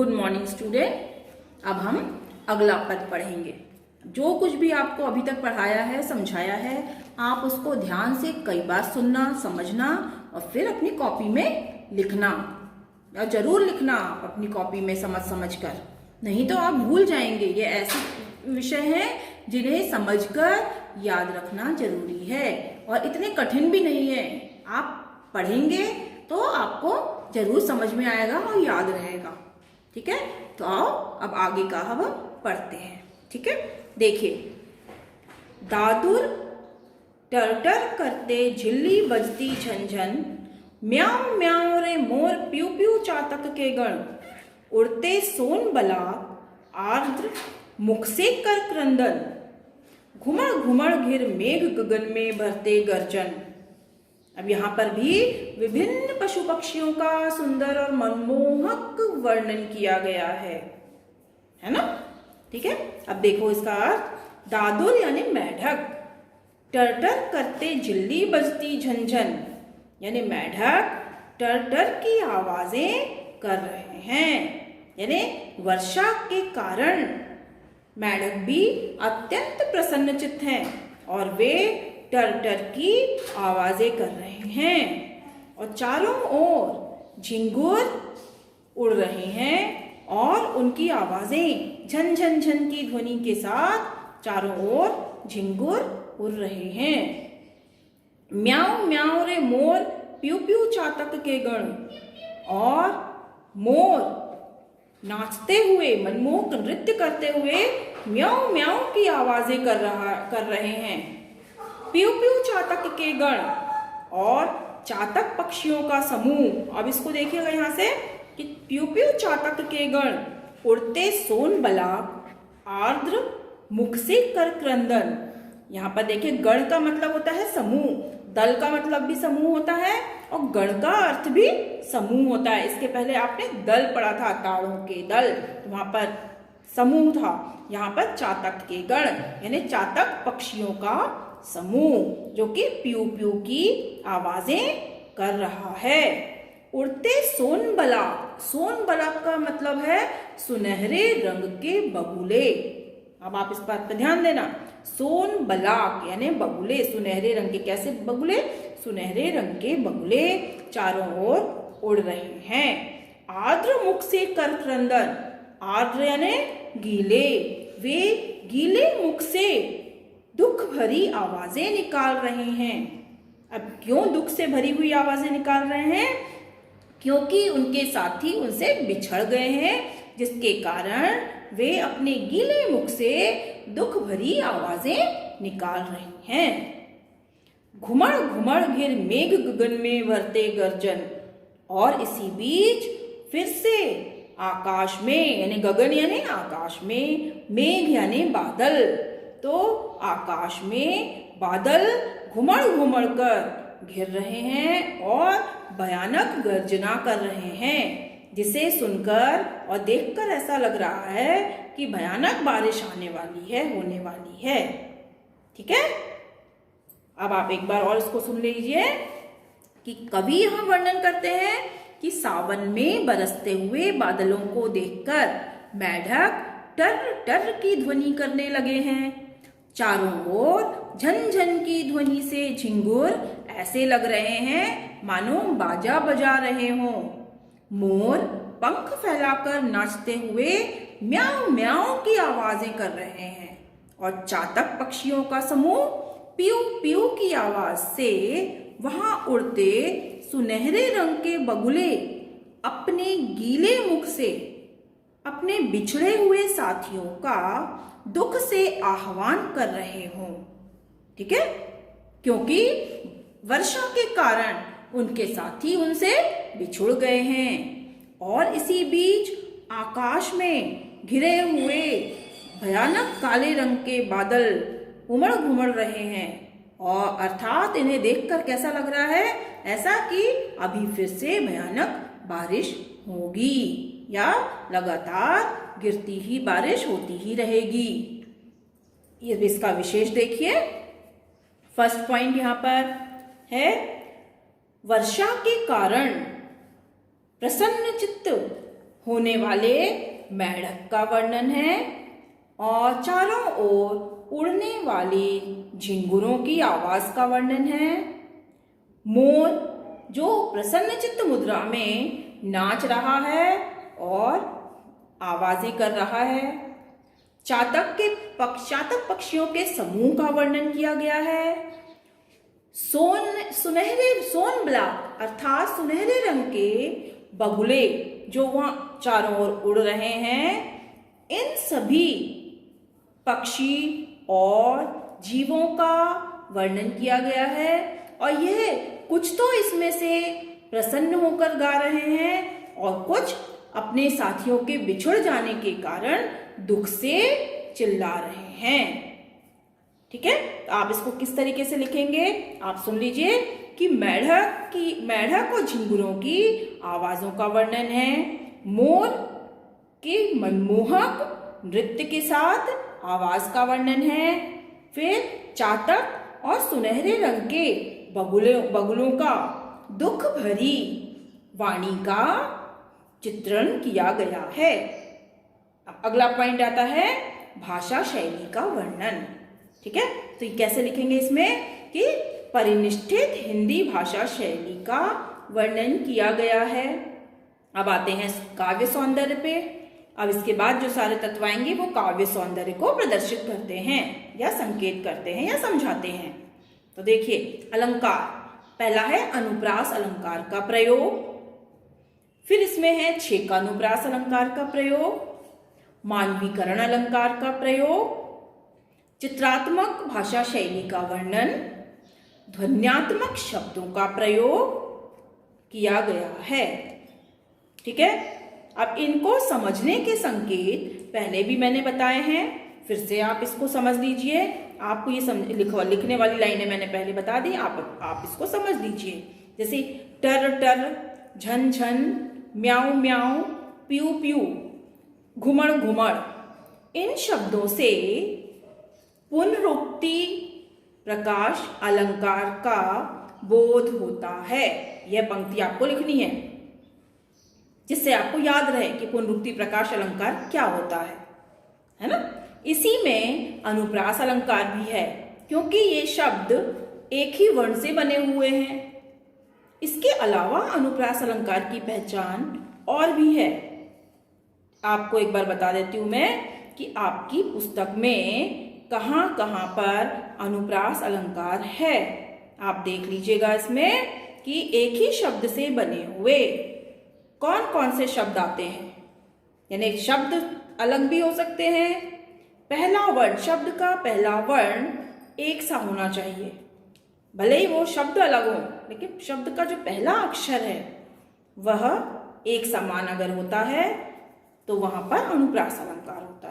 Good morning student. अब हम अगला पद पढ़ेंगे। जो कुछ भी आपको अभी तक पढ़ाया है, समझाया है, आप उसको ध्यान से कई बार सुनना, समझना और फिर अपनी कॉपी में लिखना। और जरूर लिखना अपनी कॉपी में समझ कर, नहीं तो आप भूल जाएंगे। ये ऐसे विषय हैं जिन्हें समझकर याद रखना जरूरी है और इतने कठिन भी नहीं है। आप पढ़ेंगे तो आपको जरूर समझ में आएगा और याद रहेगा। ठीक है, तो आओ अब आगे का हम पढ़ते हैं। ठीक है, देखिए, दादुर टरटर करते झिल्ली बजती झनझन, म्याऊं म्याऊं रे मोर प्यू प्यू चातक के गण, उड़ते सोन बलाक आर्द्र मुख से कर क्रंदन, घुमड़ घुमड़ घिर मेघ गगन में भरते गर्जन। अब यहाँ पर भी विभिन्न पशु पक्षियों का सुंदर और मनमोहक वर्णन किया गया है ना। ठीक है, अब देखो इसका अर्थ। दादुर यानी मेढक, टरटर करते झिल्ली बजती झनझन, यानी मेढक टरटर की आवाजें कर रहे हैं, यानी वर्षा के कारण मेढक भी अत्यंत प्रसन्नचित्त हैं और वे टरटर की आवाजें कर रहे हैं और चारों ओर झिंगुर उड़ रहे हैं और उनकी आवाजें झन झन झन की ध्वनि के साथ चारों ओर झिंगुर उड़ रहे हैं। म्याऊं म्याऊं रे मोर प्यू प्यू चातक के गण, और मोर नाचते हुए, मनमोहक नृत्य करते हुए म्याऊं म्याऊं की आवाजें कर रहे हैं। प्यू प्यू चातक के गण, और चातक पक्षियों का समूह। अब इसको देखिएगा यहाँ से कि प्यू प्यू चातक के गण, उड़ते सोन बलाक आर्द्र मुख से कर क्रंदन। यहाँ पर देखिए, गण का मतलब होता है समूह, दल का मतलब भी समूह होता है और गण का अर्थ भी समूह होता है। इसके पहले आपने दल पढ़ा था, ताड़ों के दल, तो वहां पर समूह था। यहाँ पर चातक के गण यानी चातक पक्षियों का समूह जो कि प्यू प्यू की आवाजें कर रहा है। उड़ते सोन बलाक, सोन बलाक का मतलब है सुनहरे रंग के बगुले। अब आप इस बात पर ध्यान देना, सोन बलाक यानी बगुले, सुनहरे रंग के। कैसे बगुले? सुनहरे रंग के बगुले चारों ओर उड़ रहे हैं। आर्द्र मुख से कर क्रंदन, आर्द्र यानी गीले, वे गीले मुख से दुख भरी आवाजें निकाल रहे हैं। अब क्यों दुख से भरी हुई आवाजें निकाल रहे हैं? क्योंकि उनके साथी उनसे बिछड़ गए हैं, जिसके कारण वे अपने गीले मुख से दुख भरी आवाजें निकाल रहे हैं। घुमड़ घुमड़ घिर मेघ गगन में भरते गर्जन, और इसी बीच फिर से आकाश में, यानी गगन यानी आकाश में, मेघ यानी बादल, तो आकाश में बादल घुमड़ घुमड़ कर घिर रहे हैं और भयानक गर्जना कर रहे हैं, जिसे सुनकर और देखकर ऐसा लग रहा है कि भयानक बारिश आने वाली है, होने वाली है। ठीक है, अब आप एक बार और इसको सुन लीजिए कि कवि यहाँ वर्णन करते हैं कि सावन में बरसते हुए बादलों को देखकर मेढक टर टर की ध्वनि करने लगे हैं। चारों ओर झन झन की ध्वनि से झिंगुर ऐसे लग रहे हैं मानो बाजा बजा रहे हों। मोर पंख फैलाकर नाचते हुए म्याऊं म्याऊं की आवाजें कर रहे हैं और चातक पक्षियों का समूह प्यू प्यू की आवाज से वहां उड़ते सुनहरे रंग के बगुले अपने गीले मुख से अपने बिछड़े हुए साथियों का दुख से आह्वान कर रहे हों। ठीक है, क्योंकि वर्षा के कारण उनके साथी उनसे बिछुड़ गए हैं और इसी बीच आकाश में घिरे हुए भयानक काले रंग के बादल उमड़ घुमड़ रहे हैं, और अर्थात इन्हें देखकर कैसा लग रहा है? ऐसा कि अभी फिर से भयानक बारिश होगी या लगातार गिरती ही बारिश होती ही रहेगी। ये इसका विशेष देखिए, फर्स्ट पॉइंट यहाँ पर है, वर्षा के कारण प्रसन्नचित्त होने वाले मेढक का वर्णन है और चारों ओर उड़ने वाली झिंगुरों की आवाज का वर्णन है। मोर जो प्रसन्नचित्त मुद्रा में नाच रहा है और आवाजें कर रहा है। चातक पक्षियों के समूह का वर्णन किया गया है। सोनबला अर्थात सुनहरे रंग के बगुले जो वहां चारों ओर उड़ रहे हैं, इन सभी पक्षी और जीवों का वर्णन किया गया है। और यह कुछ तो इसमें से प्रसन्न होकर गा रहे हैं और कुछ अपने साथियों के बिछुड़ जाने के कारण दुख से चिल्ला रहे हैं। ठीक है, तो आप इसको किस तरीके से लिखेंगे आप सुन लीजिए कि मेढक और झिंगुरों की आवाजों का वर्णन है। मोर के मनमोहक नृत्य के साथ आवाज का वर्णन है। फिर चातक और सुनहरे रंग के बगुलों का दुख भरी वाणी का चित्रण किया गया है। अब अगला पॉइंट आता है भाषा शैली का वर्णन। ठीक है, तो ये कैसे लिखेंगे इसमें कि परिनिष्ठित हिंदी भाषा शैली का वर्णन किया गया है। अब आते हैं काव्य सौंदर्य पे। अब इसके बाद जो सारे तत्व आएंगे वो काव्य सौंदर्य को प्रदर्शित करते हैं या संकेत करते हैं या समझाते हैं। तो देखिए, अलंकार पहला है अनुप्रास अलंकार का प्रयोग। फिर इसमें है छेकानुप्रास अलंकार का प्रयोग, मानवीकरण अलंकार का प्रयोग, चित्रात्मक भाषा शैली का वर्णन, ध्वन्यात्मक शब्दों का प्रयोग किया गया है। ठीक है, अब इनको समझने के संकेत पहले भी मैंने बताए हैं, फिर से आप इसको समझ लीजिए। आपको ये लिखने वाली लाइनें मैंने पहले बता दी, आप इसको समझ लीजिए। जैसे टर टर, झन झन, म्याऊ म्याऊ, प्यू प्यू, घुमड़ घुमड़, इन शब्दों से पुनरुक्ति प्रकाश अलंकार का बोध होता है। यह पंक्ति आपको लिखनी है जिससे आपको याद रहे कि पुनरुक्ति प्रकाश अलंकार क्या होता है ना। इसी में अनुप्रास अलंकार भी है क्योंकि ये शब्द एक ही वर्ण से बने हुए हैं। इसके अलावा अनुप्रास अलंकार की पहचान और भी है। आपको एक बार बता देती हूं मैं कि आपकी पुस्तक में कहां कहां पर अनुप्रास अलंकार है। आप देख लीजिएगा इसमें कि एक ही शब्द से बने हुए कौन कौन से शब्द आते हैं। यानी शब्द अलग भी हो सकते हैं। पहला वर्ण, शब्द का पहला वर्ण एक सा होना चाहिए, भले ही वो शब्द अलग हो, लेकिन शब्द का जो पहला अक्षर है वह एक समान अगर होता है तो वहां पर अनुप्रास अलंकार होता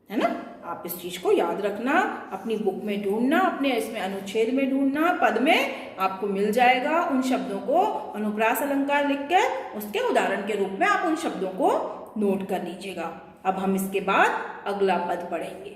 है ना। आप इस चीज को याद रखना, अपनी बुक में ढूंढना, अपने इसमें अनुच्छेद में ढूंढना, पद में आपको मिल जाएगा। उन शब्दों को अनुप्रास अलंकार लिखकर उसके उदाहरण के रूप में आप उन शब्दों को नोट कर लीजिएगा। अब हम इसके बाद अगला पद पढ़ेंगे।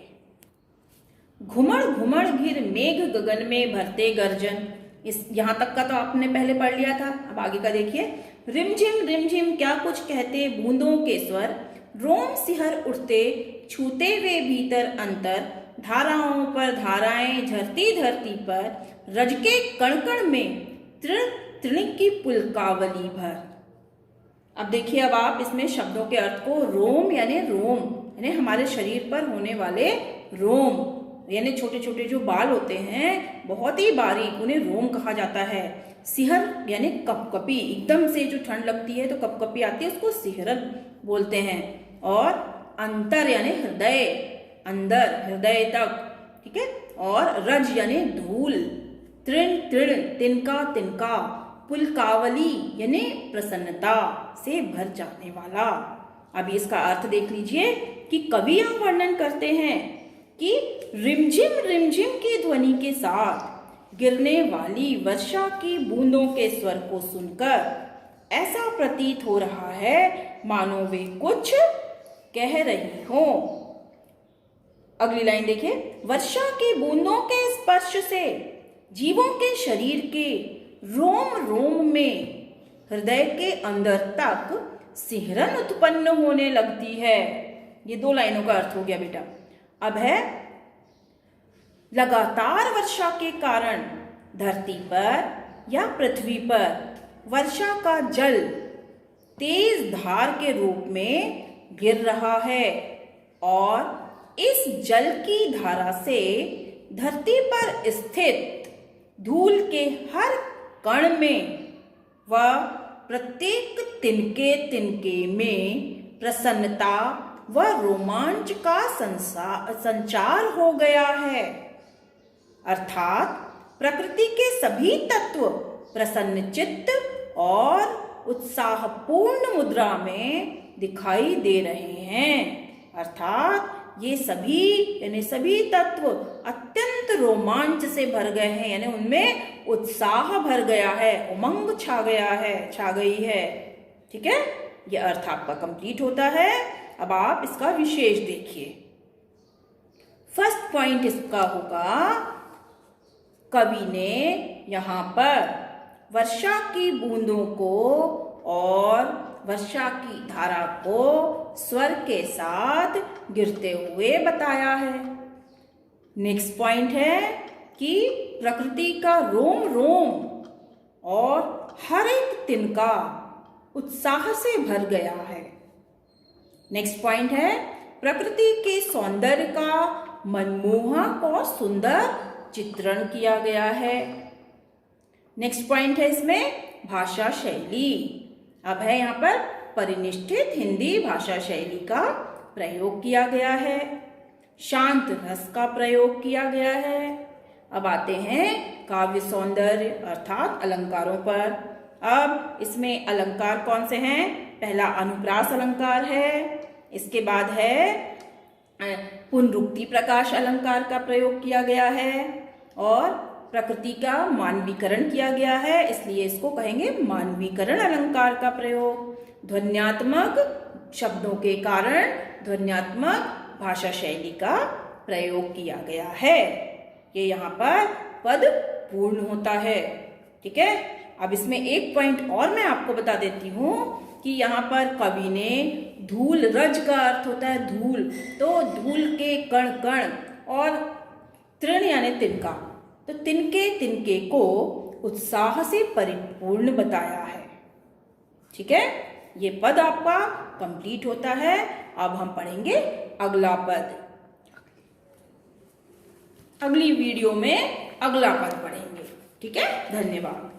घुमड़ घुमड़ घिर मेघ गगन में भरते गर्जन। इस यहां तक का तो आपने पहले पढ़ लिया था। अब आगे का देखिए। रिमझिम क्या कुछ कहते बूंदों के स्वर, रोम सिहर उठते छूते वे भीतर अंतर, धाराओं पर धाराएं झरती धरती पर, रज के कण कण में तृण तृण की पुलकावली भर। अब देखिए, अब आप इसमें शब्दों के अर्थ को रोम यानी हमारे शरीर पर होने वाले रोम, यानी छोटे छोटे जो बाल होते हैं बहुत ही बारीक, उन्हें रोम कहा जाता है। सिहर यानी कपकपी, एकदम से जो ठंड लगती है तो कपकपी आती है, उसको सिहरन बोलते हैं। और अंतर यानी हृदय, अंदर हृदय तक, ठीक है। और रज यानी धूल, तृण तृण तिनका तिनका, पुलकावली यानी प्रसन्नता से भर जाने वाला। अब इसका अर्थ देख लीजिए कि कवि यहां वर्णन करते हैं कि रिमझिम की ध्वनि के साथ गिरने वाली वर्षा की बूंदों के स्वर को सुनकर ऐसा प्रतीत हो रहा है मानो वे कुछ कह रही हो। अगली लाइन देखिए। वर्षा की बूंदों के स्पर्श से जीवों के शरीर के रोम रोम में हृदय के अंदर तक सिहरन उत्पन्न होने लगती है। ये 2 लाइनों का अर्थ हो गया बेटा। अब है लगातार वर्षा के कारण धरती पर या पृथ्वी पर वर्षा का जल तेज धार के रूप में गिर रहा है और इस जल की धारा से धरती पर स्थित धूल के हर कण में व प्रत्येक तिनके तिनके में प्रसन्नता व रोमांच का संचार हो गया है। अर्थात प्रकृति के सभी तत्व प्रसन्नचित्त और उत्साहपूर्ण मुद्रा में दिखाई दे रहे हैं। अर्थात ये सभी तत्व अत्यंत रोमांच से भर गए हैं, यानी उनमें उत्साह भर गया है, उमंग छा गई है। ठीक है, ये अर्थ आपका कंप्लीट होता है। अब आप इसका विशेष देखिए। फर्स्ट पॉइंट इसका होगा, कवि ने यहाँ पर वर्षा की बूंदों को और वर्षा की धारा को स्वर के साथ गिरते हुए बताया है। नेक्स्ट पॉइंट है कि प्रकृति का रोम रोम और हर एक तिनका उत्साह से भर गया है। नेक्स्ट पॉइंट है प्रकृति के सौंदर्य का मनमोहक और सुंदर चित्रण किया गया है। नेक्स्ट पॉइंट है इसमें भाषा शैली। अब है यहाँ पर परिनिष्ठित हिंदी भाषा शैली का प्रयोग किया गया है, शांत रस का प्रयोग किया गया है। अब आते हैं काव्य सौंदर्य अर्थात अलंकारों पर। अब इसमें अलंकार कौन से हैं? पहला अनुप्रास अलंकार है, इसके बाद है पुनरुक्ति प्रकाश अलंकार का प्रयोग किया गया है और प्रकृति का मानवीकरण किया गया है, इसलिए इसको कहेंगे मानवीकरण अलंकार का प्रयोग। ध्वन्यात्मक शब्दों के कारण ध्वन्यात्मक भाषा शैली का प्रयोग किया गया है। ये यहाँ पर पद पूर्ण होता है। ठीक है, अब इसमें एक पॉइंट और मैं आपको बता देती हूँ कि यहाँ पर कवि ने धूल, रज का अर्थ होता है धूल, तो धूल के कण कण और तृण यानी तिनका, तो तिनके तिनके को उत्साह से परिपूर्ण बताया है। ठीक है, ये पद आपका कंप्लीट होता है। अब हम पढ़ेंगे अगला पद। अगली वीडियो में अगला पद पढ़ेंगे। ठीक है, धन्यवाद।